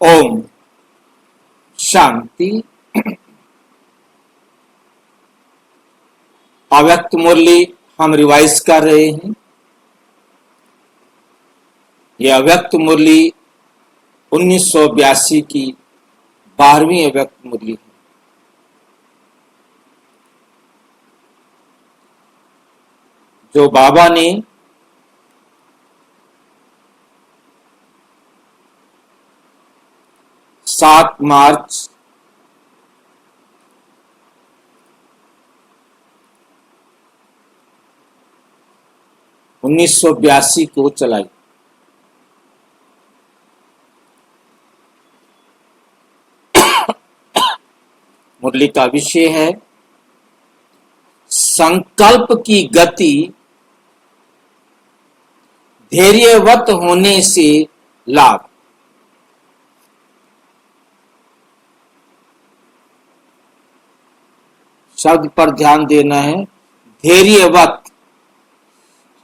ओम शांति। अव्यक्त मुरली हम रिवाइज कर रहे हैं। यह अव्यक्त मुरली 1982 की 12वीं अव्यक्त मुरली है। जो बाबा ने सात मार्च 1982 को चलाई। मुरली का विषय है संकल्प की गति धैर्यवत होने से लाभ। शब्द पर ध्यान देना है। धैर्यवत,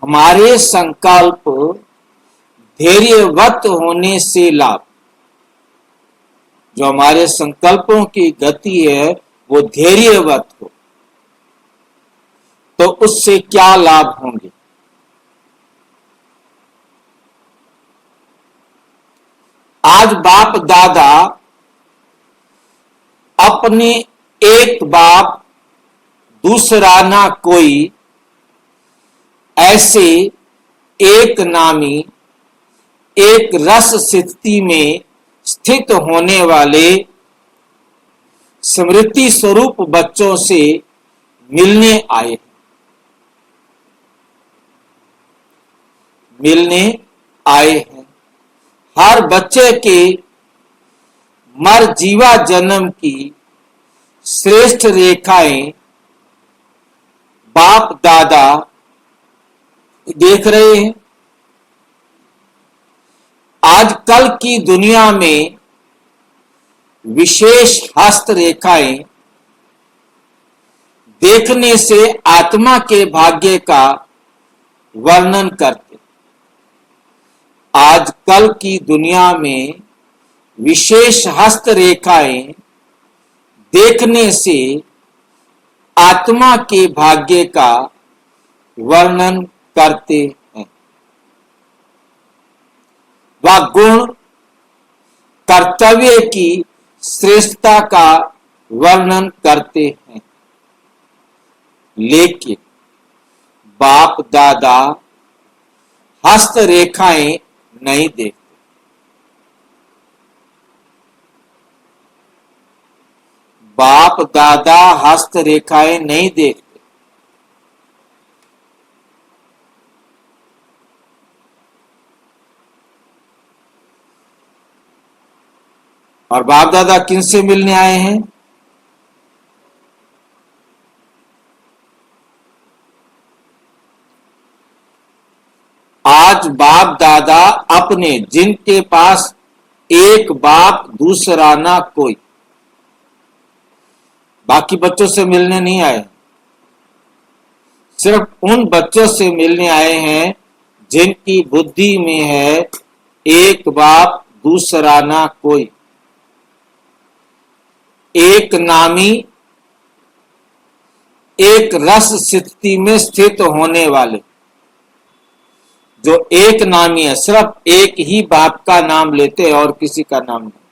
हमारे संकल्प धैर्यवत होने से लाभ। जो हमारे संकल्पों की गति है वो धैर्यवत हो तो उससे क्या लाभ होंगे। आज बाप दादा अपने एक बाप दूसरा ना कोई ऐसे एक नामी एक रस स्थिति में स्थित होने वाले स्मृति स्वरूप बच्चों से मिलने आए हैं। हर बच्चे के मर जीवा जन्म की श्रेष्ठ रेखाएं बाप दादा देख रहे हैं। आजकल की दुनिया में विशेष हस्त रेखाएं देखने से आत्मा के भाग्य का वर्णन करते। आजकल की दुनिया में विशेष हस्त रेखाएं देखने से आत्मा के भाग्य का वर्णन करते हैं। वह गुण कर्तव्य की श्रेष्ठता का वर्णन करते हैं, लेकिन बाप दादा हस्त रेखाएं नहीं देखते। बाप दादा हस्त रेखाएं नहीं देखते। और बाप दादा किनसे मिलने आए हैं? आज बाप दादा अपने, जिनके पास एक बाप दूसरा ना कोई, बाकी बच्चों से मिलने नहीं आए। सिर्फ उन बच्चों से मिलने आए हैं जिनकी बुद्धि में है एक बाप दूसरा ना कोई, एक नामी एक रस स्थिति में स्थित होने वाले। जो एक नामी है, सिर्फ एक ही बाप का नाम लेते हैं और किसी का नाम नहीं।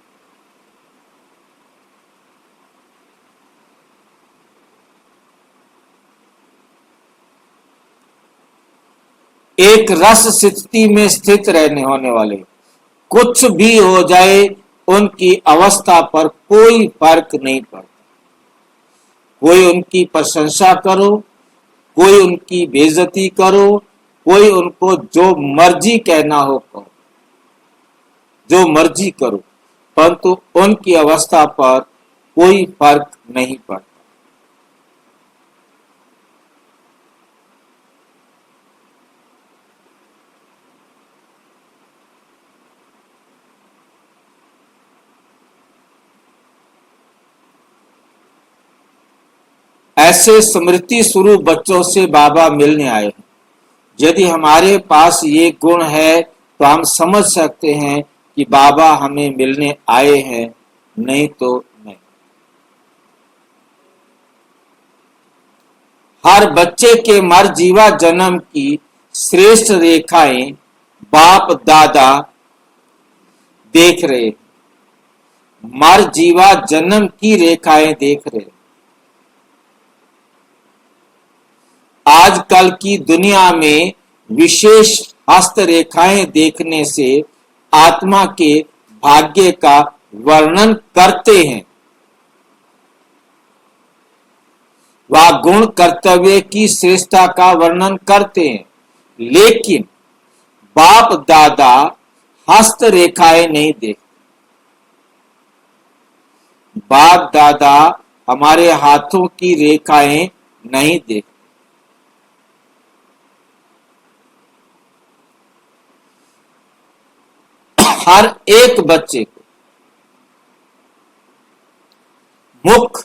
एक रस स्थिति में स्थित रहने होने वाले। कुछ भी हो जाए उनकी अवस्था पर कोई फर्क नहीं पड़ता। कोई उनकी प्रशंसा करो, कोई उनकी बेइज्जती करो, कोई उनको जो मर्जी कहना हो करो, जो मर्जी करो, परंतु उनकी अवस्था पर कोई फर्क नहीं पड़ता। ऐसे स्मृति स्वरूप बच्चों से बाबा मिलने आए हैं। यदि हमारे पास ये गुण है तो हम समझ सकते हैं कि बाबा हमें मिलने आए हैं, नहीं तो नहीं। हर बच्चे के मरजीवा जन्म की श्रेष्ठ रेखाएं बाप दादा देख रहे, मरजीवा जन्म की रेखाएं देख रहे। आजकल की दुनिया में विशेष हस्तरेखाएं देखने से आत्मा के भाग्य का वर्णन करते हैं, वह गुण कर्तव्य की श्रेष्ठता का वर्णन करते हैं, लेकिन बाप दादा हस्तरेखाएं नहीं देखते। बाप दादा हमारे हाथों की रेखाएं नहीं देखते। हर एक बच्चे को मुख,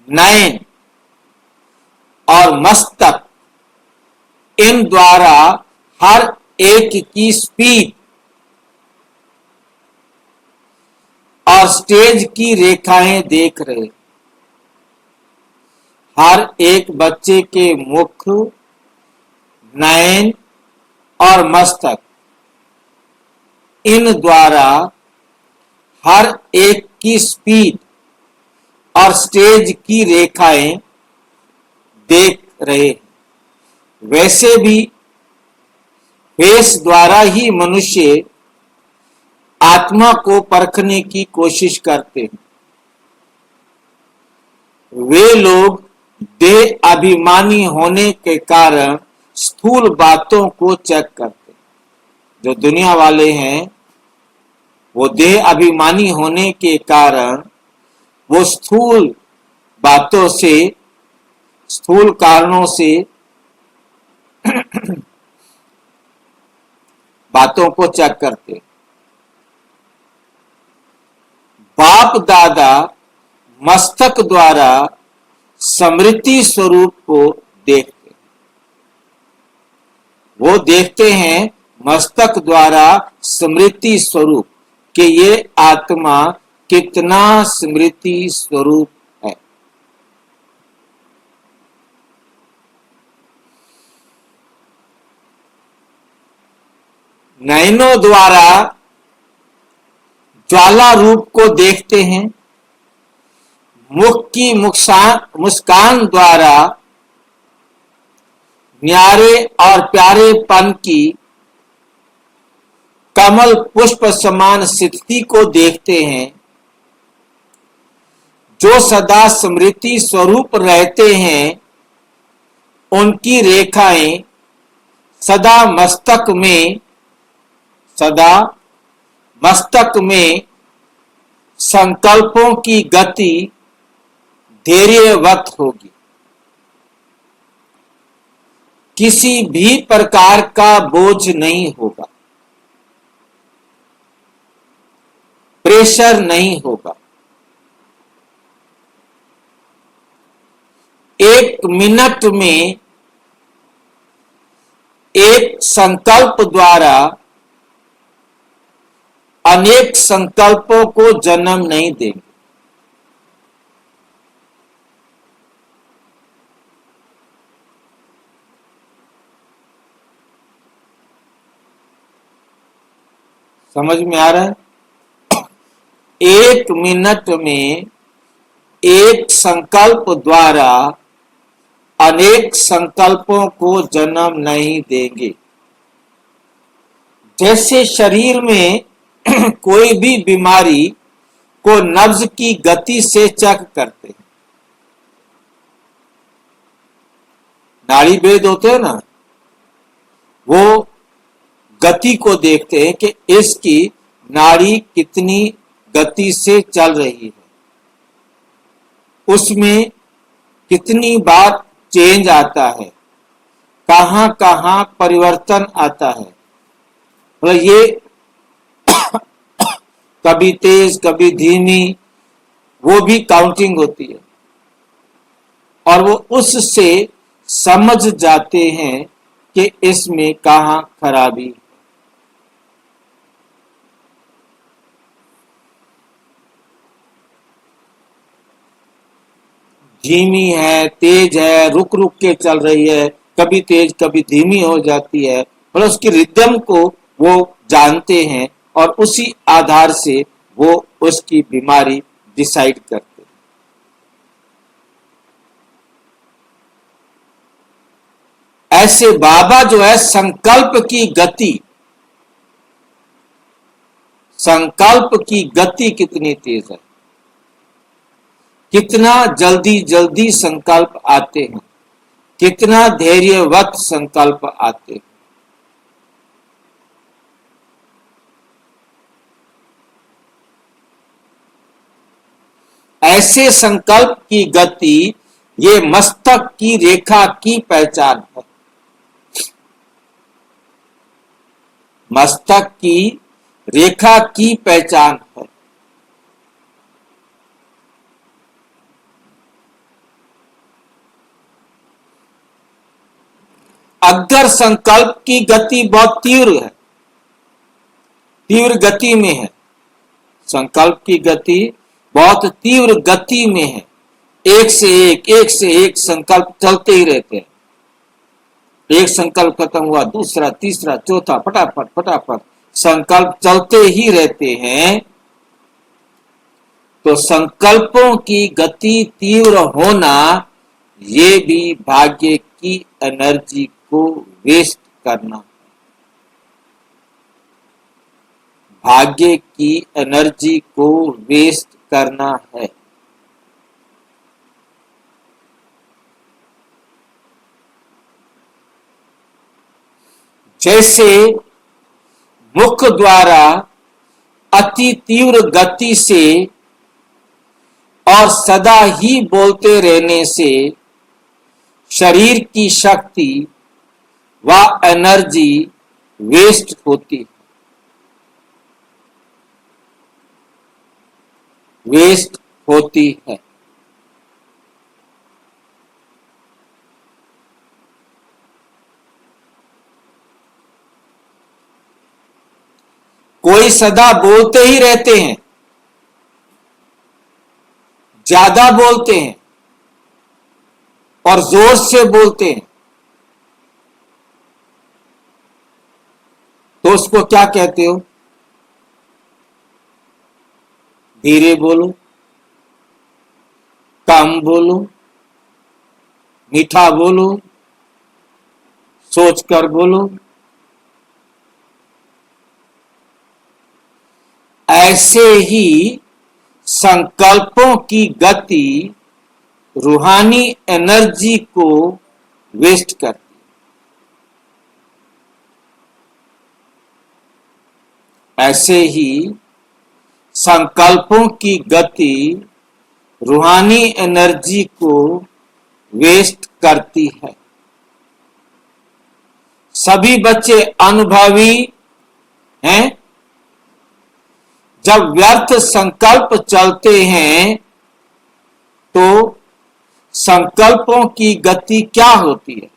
नयन और मस्तक, इन द्वारा हर एक की स्पीड और स्टेज की रेखाएं देख रहे। हर एक बच्चे के मुख, नयन और मस्तक, इन द्वारा हर एक की स्पीड और स्टेज की रेखाएं देख रहे। वैसे भी फेस द्वारा ही मनुष्य आत्मा को परखने की कोशिश करते हैं। वे लोग देह अभिमानी होने के कारण स्थूल बातों को चेक करते। जो दुनिया वाले हैं वो देह अभिमानी होने के कारण वो स्थूल बातों से, स्थूल कारणों से बातों को चेक करते। बाप दादा मस्तक द्वारा स्मृति स्वरूप को देखते। वो देखते हैं मस्तक द्वारा स्मृति स्वरूप कि ये आत्मा कितना स्मृति स्वरूप है। नयनों द्वारा ज्वाला रूप को देखते हैं। मुख की मुस्कान द्वारा न्यारे और प्यारेपन की कमल पुष्प समान स्थिति को देखते हैं। जो सदा स्मृति स्वरूप रहते हैं उनकी रेखाएं सदा मस्तक में संकल्पों की गति धैर्यवत होगी। किसी भी प्रकार का बोझ नहीं होगा, प्रेशर नहीं होगा। एक मिनट में एक संकल्प द्वारा अनेक संकल्पों को जन्म नहीं देंगे। समझ में आ रहा है? एक मिनट में एक संकल्प द्वारा अनेक संकल्पों को जन्म नहीं देंगे। जैसे शरीर में कोई भी बीमारी को नब्ज की गति से चेक करते हैं। नाड़ी भेद होते हैं ना, वो गति को देखते हैं कि इसकी नाड़ी कितनी गति से चल रही है, उसमें कितनी बार चेंज आता है, कहां कहां परिवर्तन आता है। मतलब ये कभी तेज कभी धीमी, वो भी काउंटिंग होती है और वो उससे समझ जाते हैं कि इसमें कहां खराबी। धीमी है, तेज है, रुक रुक के चल रही है, कभी तेज कभी धीमी हो जाती है, और उसकी रिदम को वो जानते हैं और उसी आधार से वो उसकी बीमारी डिसाइड करते हैं। ऐसे बाबा जो है संकल्प की गति कितनी तेज है, कितना जल्दी जल्दी संकल्प आते हैं, कितना धैर्यवत संकल्प आते हैं। ऐसे संकल्प की गति ये मस्तक की रेखा की पहचान है। मस्तक की रेखा की पहचान है। अगर संकल्प की गति बहुत तीव्र है, तीव्र गति में है, संकल्प की गति बहुत तीव्र गति में है, एक से एक संकल्प चलते ही रहते हैं। एक संकल्प खत्म हुआ, दूसरा, तीसरा, चौथा, फटाफट फटाफट संकल्प चलते ही रहते हैं। तो संकल्पों की गति तीव्र होना ये भी भाग्य की एनर्जी को वेस्ट करना, भाग्य की एनर्जी को वेस्ट करना है। जैसे मुख द्वारा अति तीव्र गति से और सदा ही बोलते रहने से शरीर की शक्ति व एनर्जी वेस्ट होती, वेस्ट होती है। कोई सदा बोलते ही रहते हैं, ज्यादा बोलते हैं और जोर से बोलते हैं, तो उसको क्या कहते हो? धीरे बोलो, कम बोलो, मीठा बोलो, सोचकर बोलो। ऐसे ही संकल्पों की गति रूहानी एनर्जी को वेस्ट करती है। ऐसे ही संकल्पों की गति रूहानी एनर्जी को वेस्ट करती है। सभी बच्चे अनुभवी हैं। जब व्यर्थ संकल्प चलते हैं तो संकल्पों की गति क्या होती है?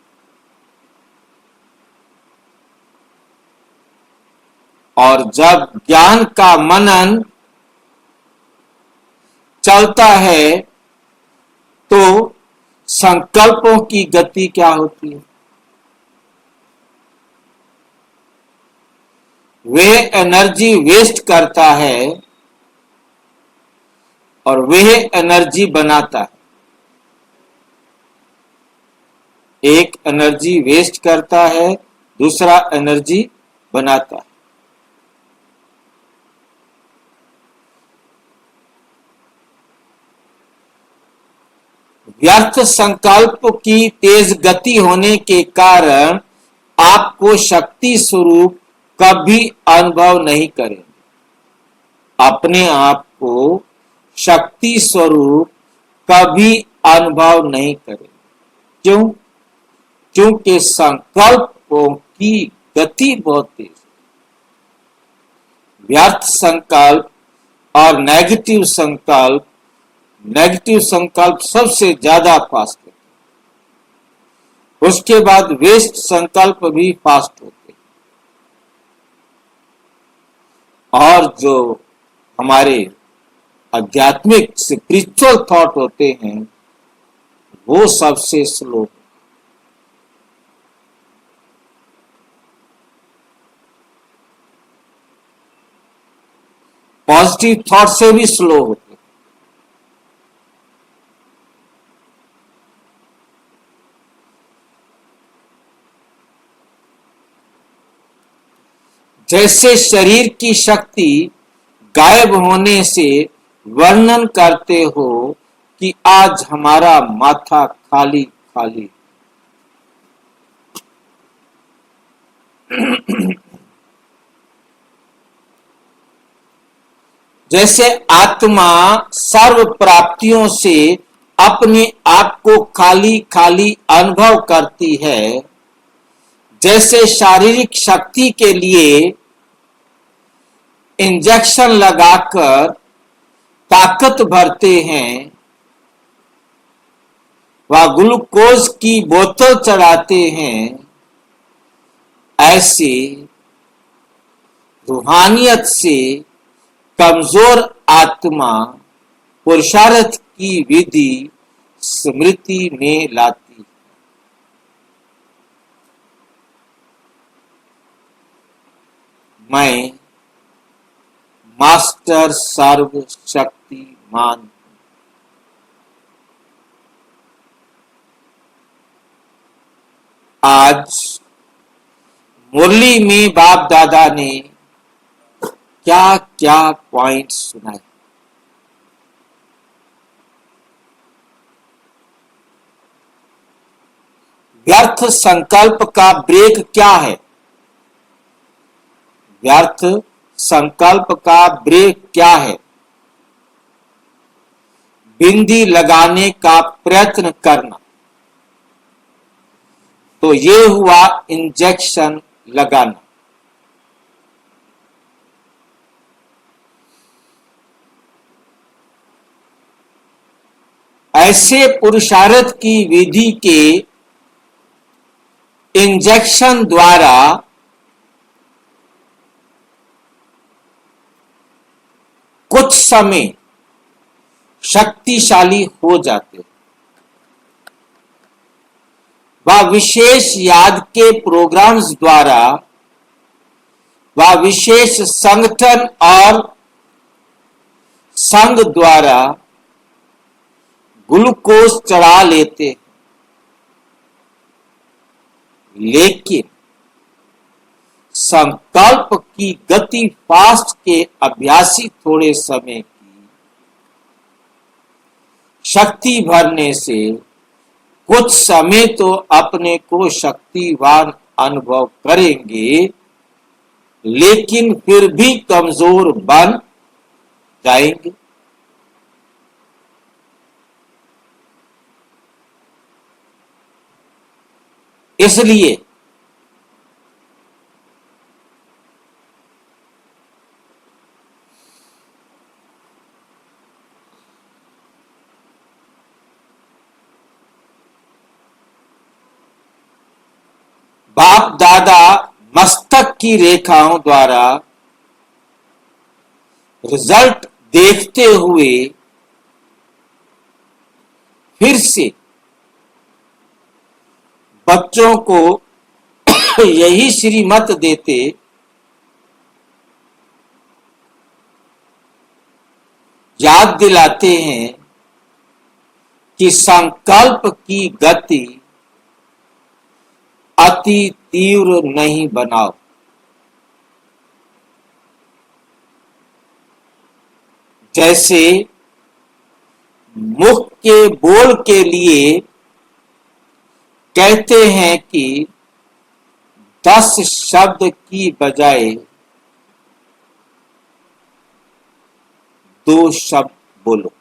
और जब ज्ञान का मनन चलता है तो संकल्पों की गति क्या होती है? वे एनर्जी वेस्ट करता है और वह एनर्जी बनाता है। एक एनर्जी वेस्ट करता है, दूसरा एनर्जी बनाता है। व्यर्थ संकल्प की तेज गति होने के कारण आपको शक्ति स्वरूप कभी अनुभव नहीं करेंगे। अपने आप को शक्ति स्वरूप कभी अनुभव नहीं करेंगे। क्यों? क्योंकि संकल्पों की गति बहुत तेज है। व्यर्थ संकल्प और नेगेटिव संकल्प सबसे ज्यादा फास्ट होते हैं। उसके बाद वेस्ट संकल्प भी फास्ट होते हैं। और जो हमारे आध्यात्मिक स्पिरिचुअल थॉट होते हैं वो सबसे स्लो। पॉजिटिव थॉट से भी स्लो होते। जैसे शरीर की शक्ति गायब होने से वर्णन करते हो कि आज हमारा माथा खाली खाली। जैसे आत्मा सर्व प्राप्तियों से अपने आप को खाली खाली अनुभव करती है, जैसे शारीरिक शक्ति के लिए इंजेक्शन लगाकर ताकत भरते हैं व ग्लूकोज की बोतल चढ़ाते हैं, ऐसे रूहानियत से कमजोर आत्मा पुरुषार्थ की विधि स्मृति में लाती। मैं मास्टर सर्वशक्तिमान। आज मुरली में बाप दादा ने क्या क्या पॉइंट सुनाए। व्यर्थ संकल्प का ब्रेक क्या है? व्यर्थ संकल्प का ब्रेक क्या है? बिंदी लगाने का प्रयत्न करना। तो ये हुआ इंजेक्शन लगाना। ऐसे पुरुषार्थ की विधि के इंजेक्शन द्वारा कुछ समय शक्तिशाली हो जाते, व विशेष याद के प्रोग्राम्स द्वारा व विशेष संगठन और संघ द्वारा ग्लूकोज चढ़ा लेते। लेकिन संकल्प की गति फास्ट के अभ्यासी थोड़े समय की शक्ति भरने से कुछ समय तो अपने को शक्तिवान अनुभव करेंगे, लेकिन फिर भी कमजोर बन जाएंगे। इसलिए बाप दादा मस्तक की रेखाओं द्वारा रिजल्ट देखते हुए फिर से बच्चों को यही श्रीमत देते, याद दिलाते हैं कि संकल्प की गति अति तीव्र नहीं बनाओ। जैसे मुख के बोल के लिए कहते हैं कि 10 शब्द की बजाय 2 शब्द बोलो।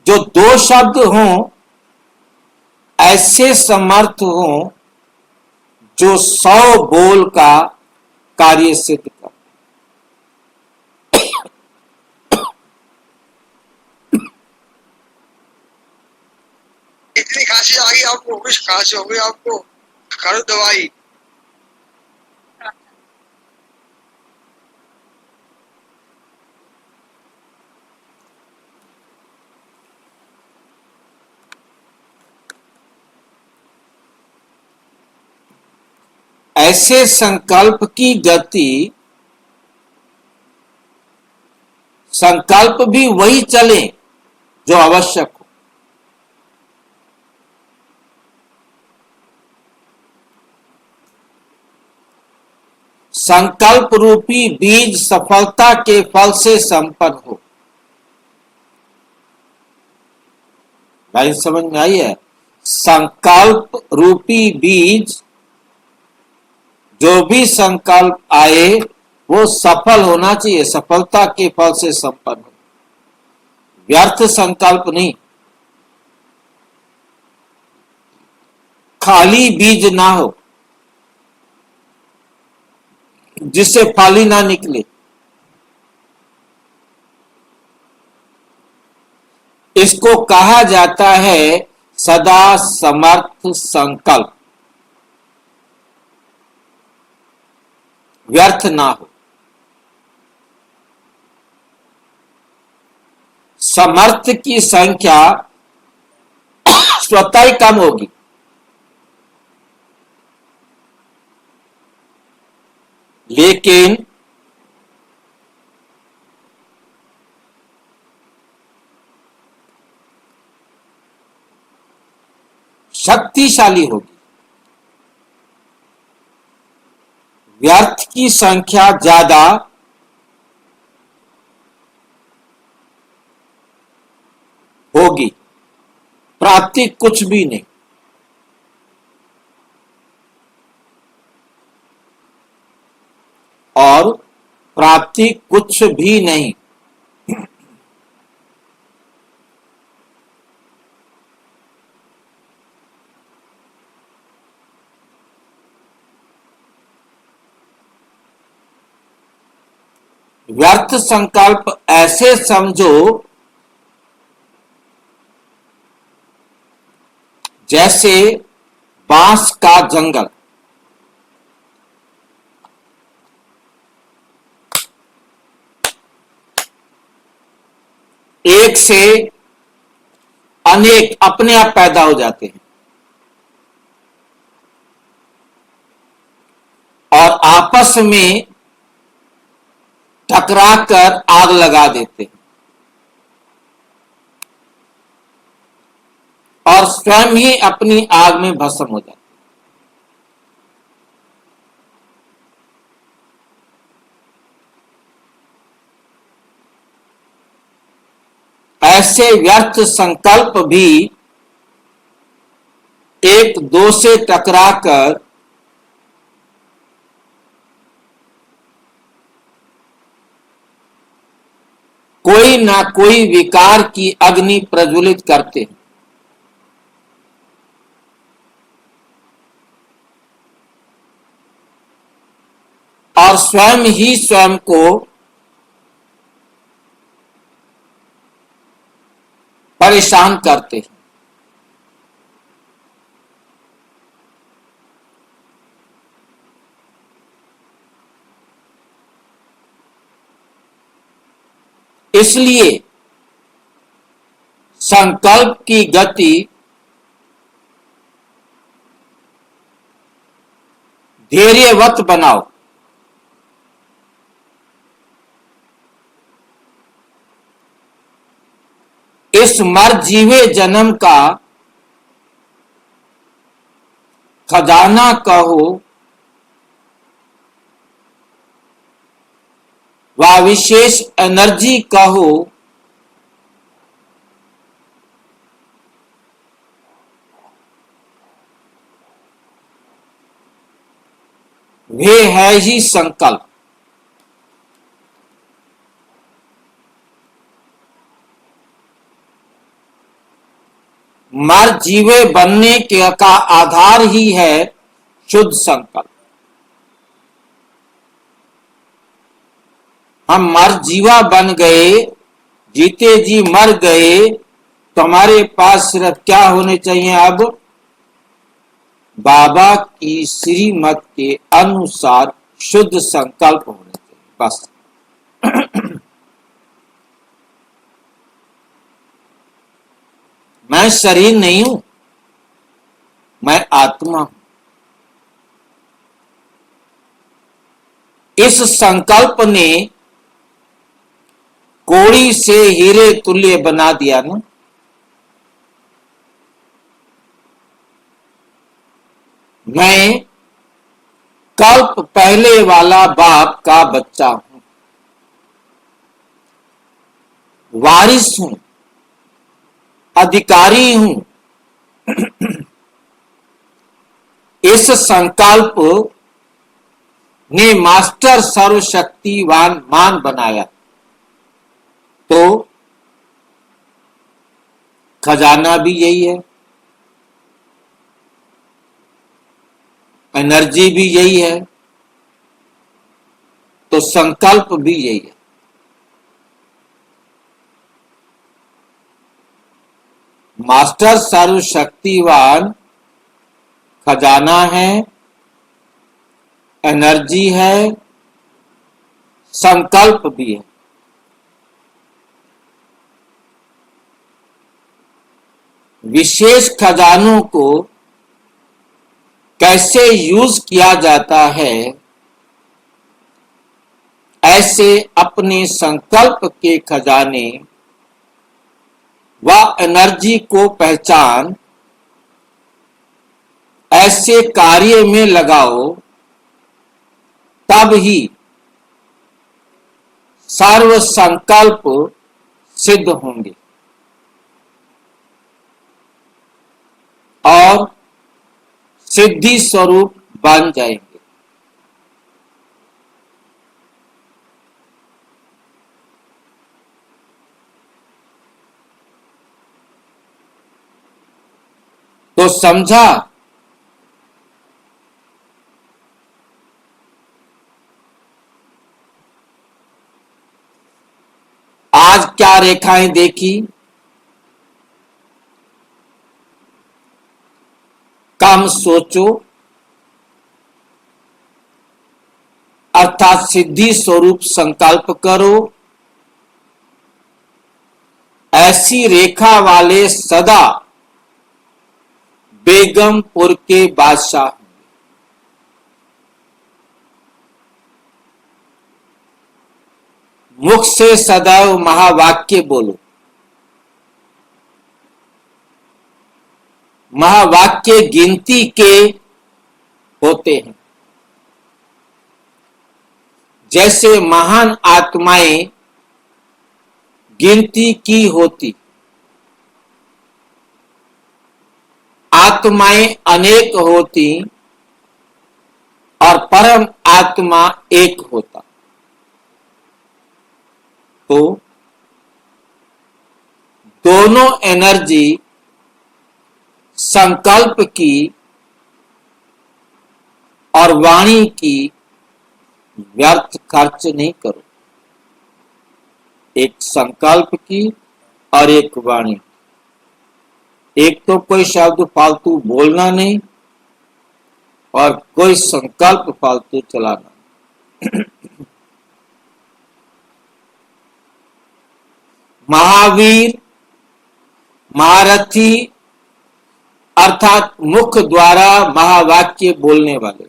जो 2 शब्द हों ऐसे समर्थ हों जो 100 बोल का कार्य सिद्ध कर। इतनी खांसी आ गई आपको? कुछ खांसी हो गई आपको? कर दवाई। ऐसे संकल्प की गति, संकल्प भी वही चले जो आवश्यक हो। संकल्प रूपी बीज सफलता के फल से संपन्न हो। भाई समझ में आई है? संकल्प रूपी बीज, जो भी संकल्प आए वो सफल होना चाहिए, सफलता के फल से संपन्न हो, व्यर्थ संकल्प नहीं। खाली बीज ना हो जिससे फल ही ना निकले। इसको कहा जाता है सदा समर्थ संकल्प, व्यर्थ ना हो। समर्थ की संख्या स्वतः ही कम होगी, लेकिन शक्तिशाली होगी। व्यर्थ की संख्या ज्यादा होगी, प्राप्ति कुछ भी नहीं। और प्राप्ति कुछ भी नहीं। व्यर्थ संकल्प ऐसे समझो जैसे बांस का जंगल। एक से अनेक अपने आप पैदा हो जाते हैं और आपस में टकराकर आग लगा देते हैं और स्वयं ही अपनी आग में भस्म हो जाते हैं। ऐसे व्यर्थ संकल्प भी एक दो से टकराकर कोई ना कोई विकार की अग्नि प्रज्वलित करते हैं और स्वयं ही स्वयं को परेशान करते हैं। इसलिए संकल्प की गति धैर्यवत बनाओ। इस मर जीवे जन्म का खजाना कहो व विशेष एनर्जी कहो, वे है ही संकल्प। मर जीवे बनने का आधार ही है शुद्ध संकल्प। हम मर जीवा बन गए, जीते जी मर गए, तो हमारे पास सिर्फ क्या होने चाहिए? अब बाबा की श्रीमत के अनुसार शुद्ध संकल्प होने चाहिए, बस। मैं शरीर नहीं हूं, मैं आत्मा हूं। इस संकल्प ने कोड़ी से हीरे तुल्य बना दिया ना। मैं कल्प पहले वाला बाप का बच्चा हूं, वारिस हूं, अधिकारी हूं। इस संकल्प ने मास्टर सर्वशक्तिवान मान बनाया, तो खजाना भी यही है, एनर्जी भी यही है, तो संकल्प भी यही है। मास्टर सर्वशक्तिवान खजाना है, एनर्जी है, संकल्प भी है। विशेष खजानों को कैसे यूज किया जाता है, ऐसे अपने संकल्प के खजाने व एनर्जी को पहचान ऐसे कार्य में लगाओ, तब ही सर्व संकल्प सिद्ध होंगे और सिद्धि स्वरूप बन जाएंगे। तो समझा? आज क्या रेखाएं देखी? कम सोचो, अर्थात सिद्धि स्वरूप संकल्प करो। ऐसी रेखा वाले सदा बेगमपुर के बादशाह। मुख से सदैव महावाक्य बोलो। महावाक्य गिनती के होते हैं। जैसे महान आत्माएं गिनती की होती, आत्माएं अनेक होती और परम आत्मा एक होता, तो दोनों एनर्जी संकल्प की और वाणी की व्यर्थ खर्च नहीं करो। एक संकल्प की और एक वाणी। एक तो कोई शब्द फालतू बोलना नहीं और कोई संकल्प फालतू चलाना। महावीर, महारथी अर्थात मुख द्वारा महावाक्य बोलने वाले,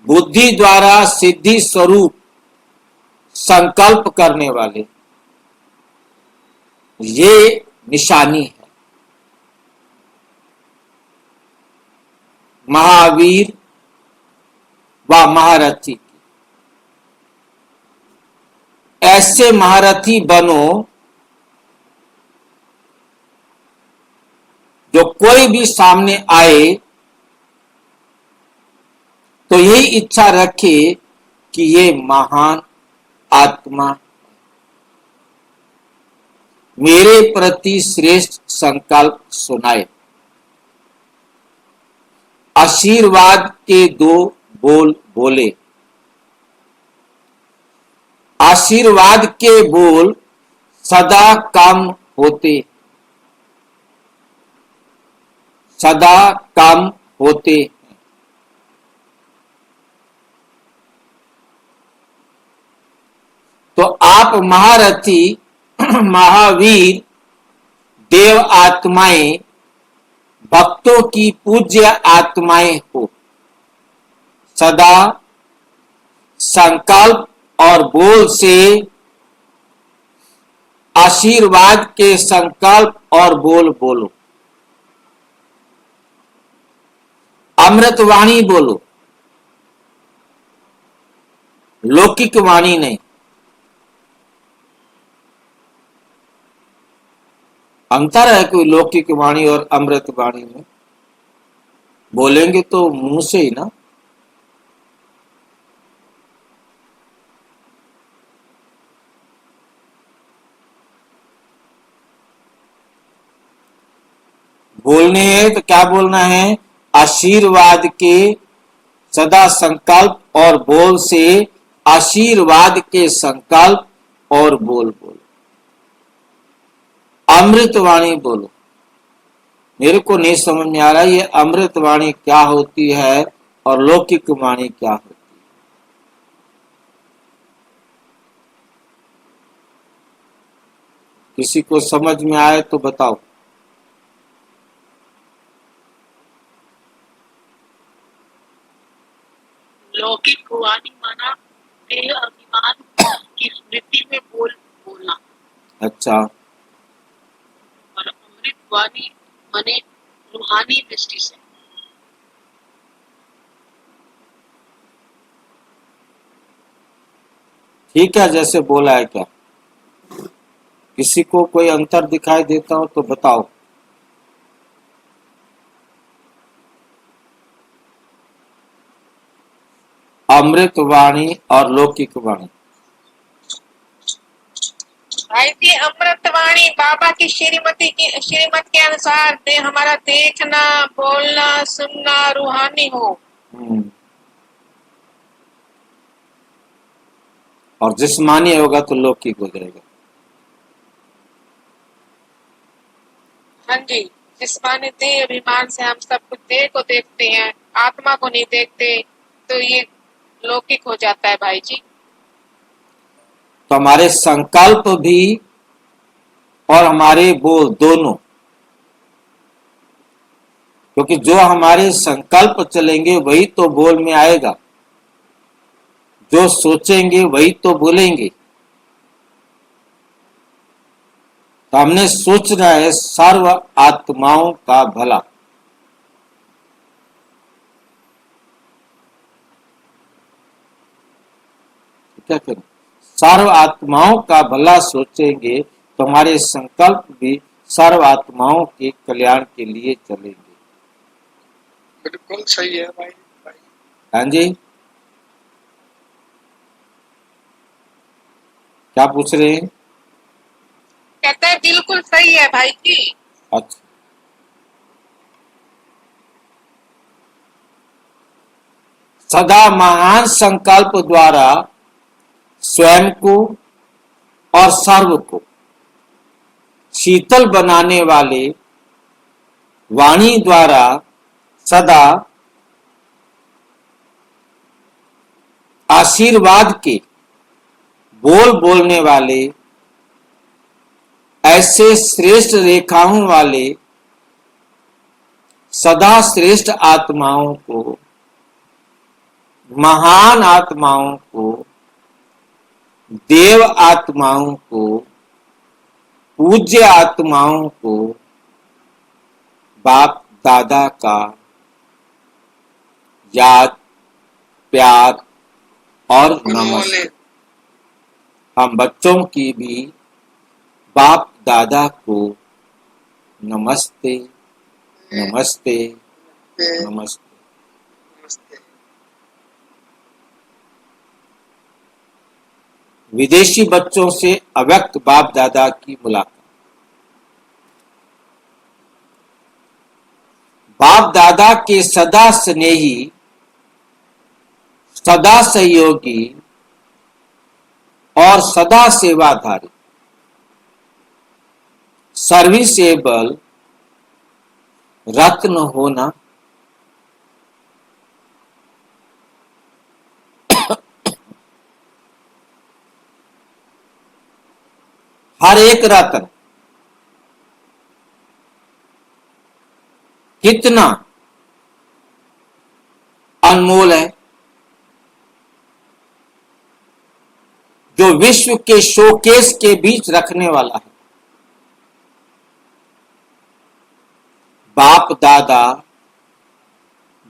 बुद्धि द्वारा सिद्धि स्वरूप संकल्प करने वाले, ये निशानी है महावीर व महारथी की। ऐसे महारथी बनो जो कोई भी सामने आए तो यही इच्छा रखे कि ये महान आत्मा मेरे प्रति श्रेष्ठ संकल्प सुनाए। आशीर्वाद के दो बोल बोले। आशीर्वाद के बोल सदा कम होते, सदा काम होते हैं। तो आप महारथी महावीर देव आत्माएं भक्तों की पूज्य आत्माएं हो। सदा संकल्प और बोल से आशीर्वाद के संकल्प और बोल बोलो। अमृत वाणी बोलो, लौकिक वाणी नहीं। अंतर है कोई लौकिक वाणी और अमृत वाणी में? बोलेंगे तो मुंह से ही ना। बोलने है तो क्या बोलना है? आशीर्वाद के सदा संकल्प और बोल से आशीर्वाद के संकल्प और बोल बोलो। अमृतवाणी बोलो। मेरे को नहीं समझ में आ रहा ये अमृतवाणी क्या होती है और लौकिक वाणी क्या होती है। किसी को समझ में आए तो बताओ। लौकिक वाणी माना देह अभिमान की स्मृति में बोलना। अच्छा। और अमृत वाणी माने रूहानी दृष्टि से। ठीक है, जैसे बोला है क्या? किसी को कोई अंतर दिखाई देता हो तो बताओ। अमृत वाणी और लौकिक वाणी। भाई जी, अमृत वाणी बाबा की श्रीमत के अनुसार हमारा देखना, बोलना, सुनना रूहानी हो। और जिस्मानी होगा तो लौकिक हो जाएगा। हाँ जी, जिस्मानी देह अभिमान से हम सब कुछ देह को देखते हैं, आत्मा को नहीं देखते, तो ये लौकिक हो जाता है भाई जी। तो हमारे संकल्प भी और हमारे बोल दोनों, क्योंकि जो हमारे संकल्प चलेंगे वही तो बोल में आएगा, जो सोचेंगे वही तो बोलेंगे। तो हमने सोचना है सर्व आत्माओं का भला। क्या करें? सर्व आत्माओं का भला सोचेंगे तो हमारे संकल्प भी सर्व आत्माओं के कल्याण के लिए चलेंगे। बिल्कुल सही है भाई। हाँ जी, क्या पूछ रहे हैं? कहता है बिल्कुल सही है भाई जी। अच्छा, सदा महान संकल्प द्वारा स्वयं को और सर्व को शीतल बनाने वाले वाणी द्वारा सदा आशीर्वाद के बोल बोलने वाले ऐसे श्रेष्ठ रेखाओं वाले सदा श्रेष्ठ आत्माओं को, महान आत्माओं को, देव आत्माओं को, पूज्य आत्माओं को बाप दादा का याद, प्यार और नमस्ते। हम बच्चों की भी बाप दादा को नमस्ते नमस्ते नमस्ते। विदेशी बच्चों से अव्यक्त बाप दादा की मुलाकात। बाप दादा के सदा स्नेही, सदा सहयोगी और सदा सेवाधारी, सर्विसेबल रत्न होना हर एक रत्न कितना अनमोल है, जो विश्व के शोकेस के बीच रखने वाला है। बाप दादा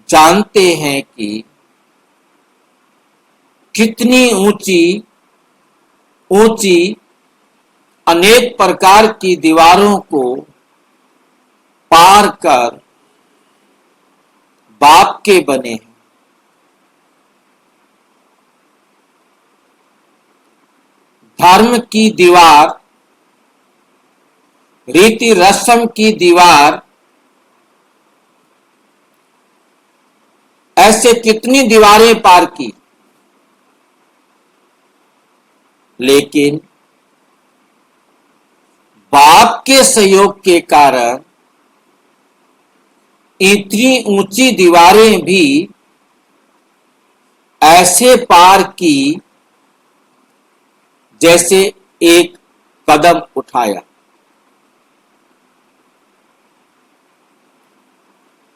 जानते हैं कि कितनी ऊंची ऊंची अनेक प्रकार की दीवारों को पार कर बाप के बने हैं। धर्म की दीवार, रीति रस्म की दीवार, ऐसे कितनी दीवारें पार की, लेकिन बाप के सहयोग के कारण इतनी ऊंची दीवारें भी ऐसे पार की जैसे एक कदम उठाया।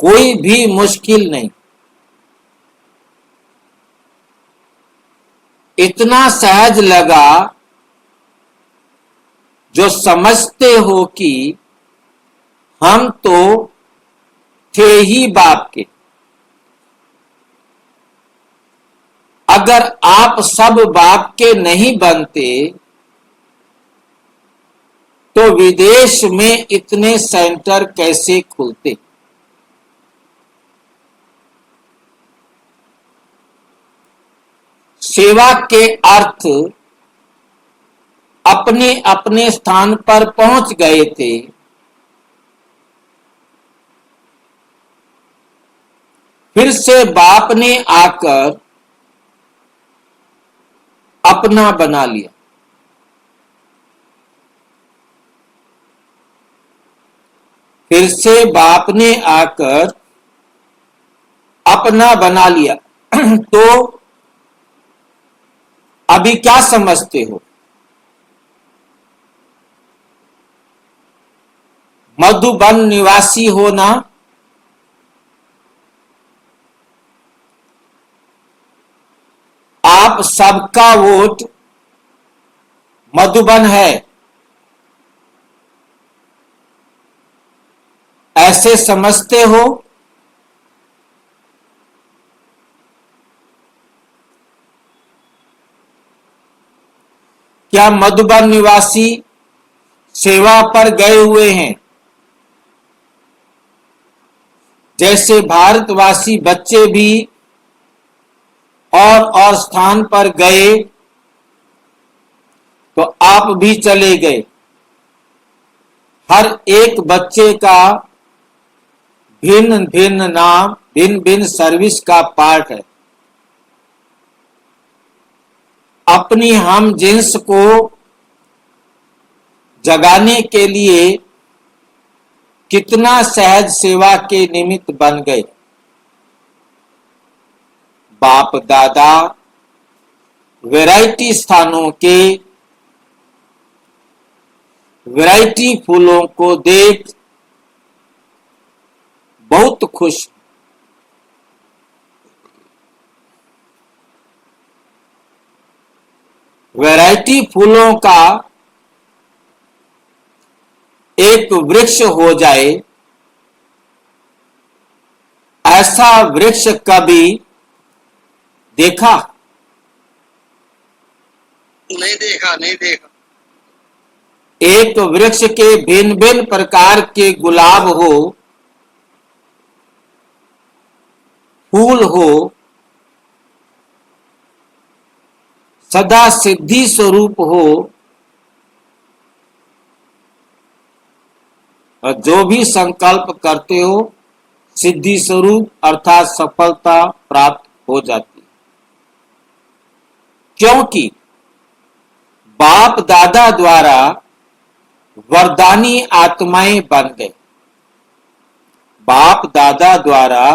कोई भी मुश्किल नहीं, इतना सहज लगा जो समझते हो कि हम तो थे ही बाप के। अगर आप सब बाप के नहीं बनते तो विदेश में इतने सेंटर कैसे खुलते। सेवा के अर्थ अपने अपने स्थान पर पहुंच गए थे। फिर से बाप ने आकर अपना बना लिया। फिर से बाप ने आकर अपना बना लिया। तो अभी क्या समझते हो? मधुबन निवासी होना आप सबका वोट मधुबन है, ऐसे समझते हो? क्या मधुबन निवासी सेवा पर गए हुए हैं? जैसे भारतवासी बच्चे भी और स्थान पर गए तो आप भी चले गए। हर एक बच्चे का भिन्न भिन्न नाम, भिन्न भिन्न सर्विस का पार्ट है। अपनी हम जिन्स को जगाने के लिए कितना सहज सेवा के निमित्त बन गए। बाप दादा वैरायटी स्थानों के वैरायटी फूलों को देख बहुत खुश। वैरायटी फूलों का एक वृक्ष हो जाए, ऐसा वृक्ष कभी देखा? नहीं देखा, नहीं देखा। एक वृक्ष के भिन्न भिन्न प्रकार के गुलाब हो, फूल हो, सदा सिद्धि स्वरूप हो, और जो भी संकल्प करते हो सिद्धि स्वरूप अर्थात सफलता प्राप्त हो जाती है। क्योंकि बाप दादा द्वारा वरदानी आत्माएं बन गए। बाप दादा द्वारा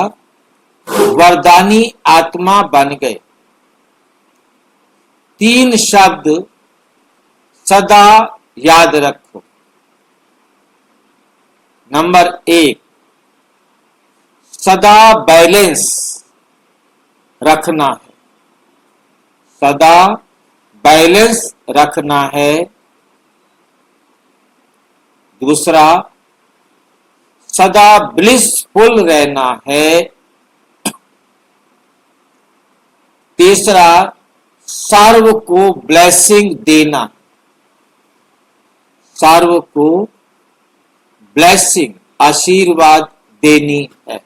वरदानी आत्मा बन गए। 3 शब्द सदा याद रखो। नंबर 1, सदा बैलेंस रखना है, सदा बैलेंस रखना है। दूसरा, सदा ब्लिसफुल रहना है। तीसरा, सर्व को ब्लेसिंग देना, सर्व को ब्लेसिंग आशीर्वाद देनी है।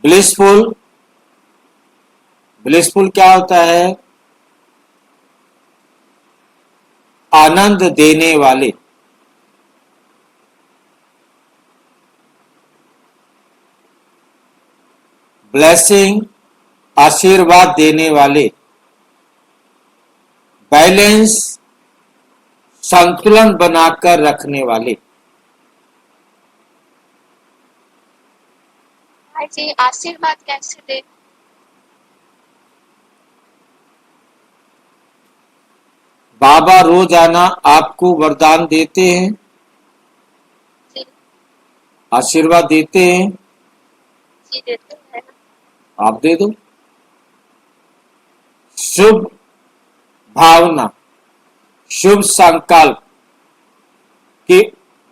ब्लिसफुल, ब्लिसफुल क्या होता है? आनंद देने वाले। ब्लेसिंग आशीर्वाद देने वाले। बैलेंस संतुलन बनाकर रखने वाले। भाई जी आशीर्वाद कैसे दे? बाबा रोजाना आपको वरदान देते हैं, जी आशीर्वाद देते हैं, जी देते हैं। आप दे दो। शुभ भावना, शुभ संकल्प कि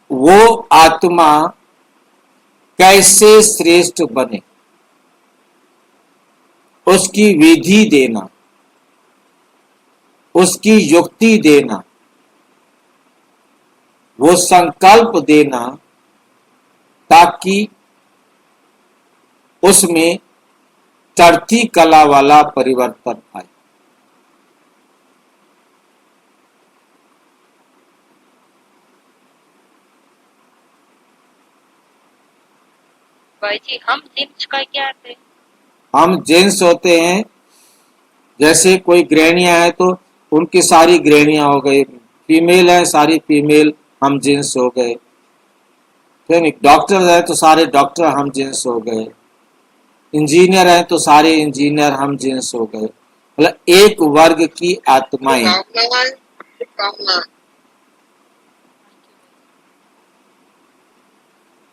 वो आत्मा कैसे श्रेष्ठ बने, उसकी विधि देना, उसकी युक्ति देना, वो संकल्प देना, ताकि उसमें चढ़ती कला वाला परिवर्तन आए। भाई जी हम जिन्स का क्या अर्थ है? हम जेंट्स होते हैं, जैसे कोई गृहणियां हैं तो उनकी सारी गृहणियां हो गई, फीमेल है सारी फीमेल, हम जेंट्स हो गए। फिर डॉक्टर है तो सारे डॉक्टर हम जेंट्स हो गए। इंजीनियर है तो सारे इंजीनियर हम जेंट्स हो गए। मतलब एक वर्ग की आत्माएं। कामना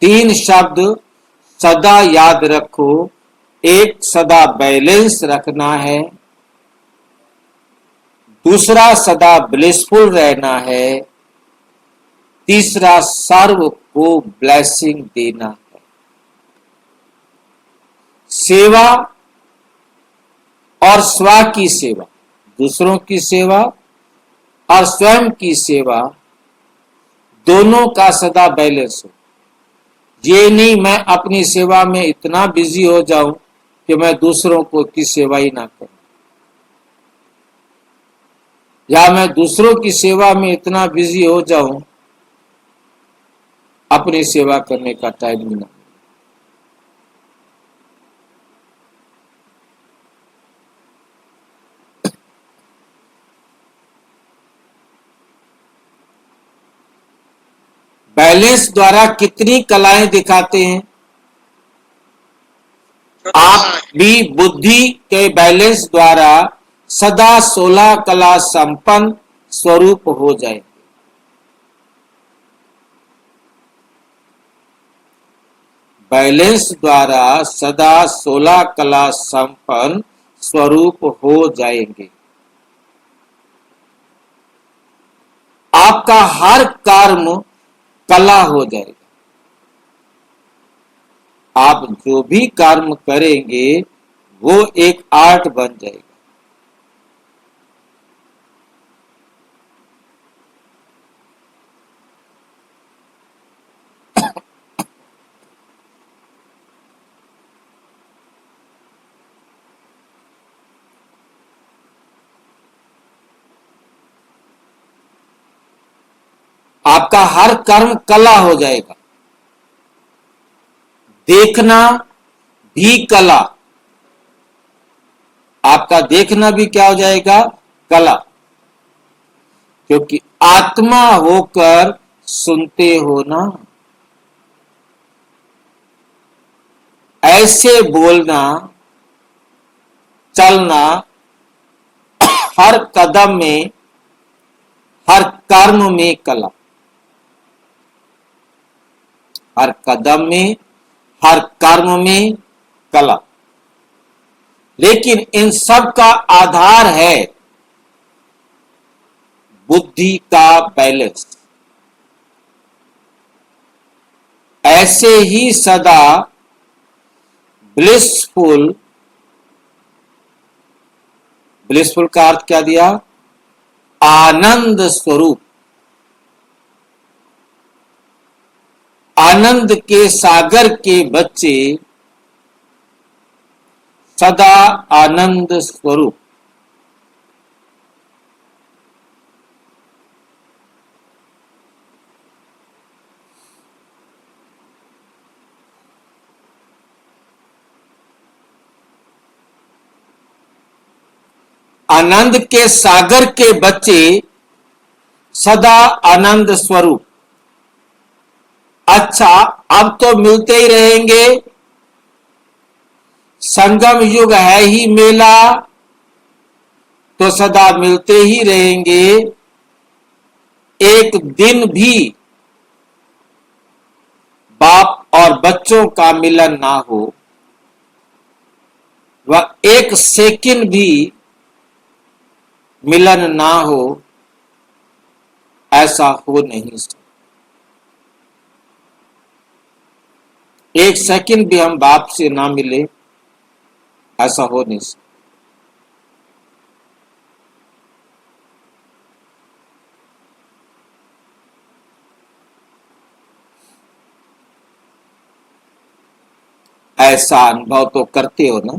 3 शब्द सदा याद रखो। एक, सदा बैलेंस रखना है। दूसरा, सदा ब्लिसफुल रहना है। तीसरा, सर्व को ब्लेसिंग देना है। सेवा और स्व की सेवा, दूसरों की सेवा और स्वयं की सेवा, दोनों का सदा बैलेंस हो। ये नहीं मैं अपनी सेवा में इतना बिजी हो जाऊं कि मैं दूसरों को की सेवा ही ना करूं, या मैं दूसरों की सेवा में इतना बिजी हो जाऊं अपनी सेवा करने का टाइम ही ना। बैलेंस द्वारा कितनी कलाएं दिखाते हैं? आप भी बुद्धि के बैलेंस द्वारा सदा 16 कला संपन्न स्वरूप हो जाए। बैलेंस द्वारा सदा 16 कला संपन्न स्वरूप हो जाएंगे। आपका हर कर्म कला हो जाएगा। आप जो भी कर्म करेंगे वो एक आर्ट बन जाएगा। आपका हर कर्म कला हो जाएगा। देखना भी कला, आपका देखना भी क्या हो जाएगा? कला। क्योंकि आत्मा होकर सुनते हो ना, ऐसे बोलना चलना हर कदम में, हर कर्म में कला, हर कदम में, हर कर्म में कला। लेकिन इन सब का आधार है बुद्धि का बैलेंस। ऐसे ही सदा ब्लिसफुल, ब्लिसफुल का अर्थ क्या दिया? आनंद स्वरूप, आनंद के सागर के बच्चे सदा आनंद स्वरूप। आनंद के सागर के बच्चे सदा आनंद स्वरूप। अच्छा, अब तो मिलते ही रहेंगे, संगम युग है ही मेला, तो सदा मिलते ही रहेंगे। एक दिन भी बाप और बच्चों का मिलन ना हो, वह एक सेकंड भी मिलन ना हो, ऐसा हो नहीं सकता। एक सेकंड भी हम बाप से ना मिले, ऐसा हो नहीं सकता। ऐसा अनुभव तो करते हो ना,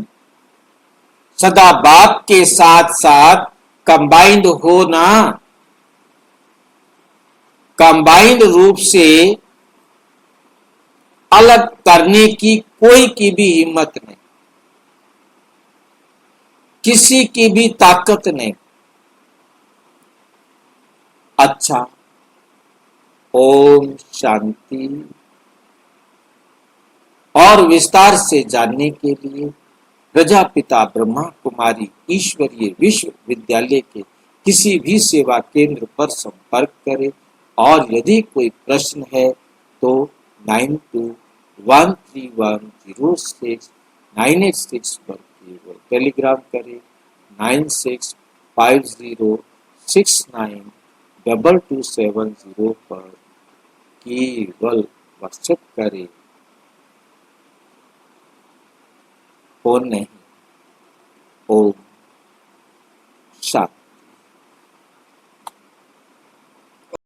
सदा बाप के साथ साथ कंबाइंड हो ना, कंबाइंड रूप से अलग करने की कोई की भी हिम्मत नहीं, किसी की भी ताकत नहीं। अच्छा, ओम शांति। और विस्तार से जानने के लिए प्रजापिता ब्रह्मा कुमारी ईश्वरीय विश्वविद्यालय के किसी भी सेवा केंद्र पर संपर्क करें। और यदि कोई प्रश्न है तो 9213106986 पर केवल टेलीग्राम करें। 9650692270 पर केवल व्हाट्सएप करें, फोन नहीं। ओम शांति।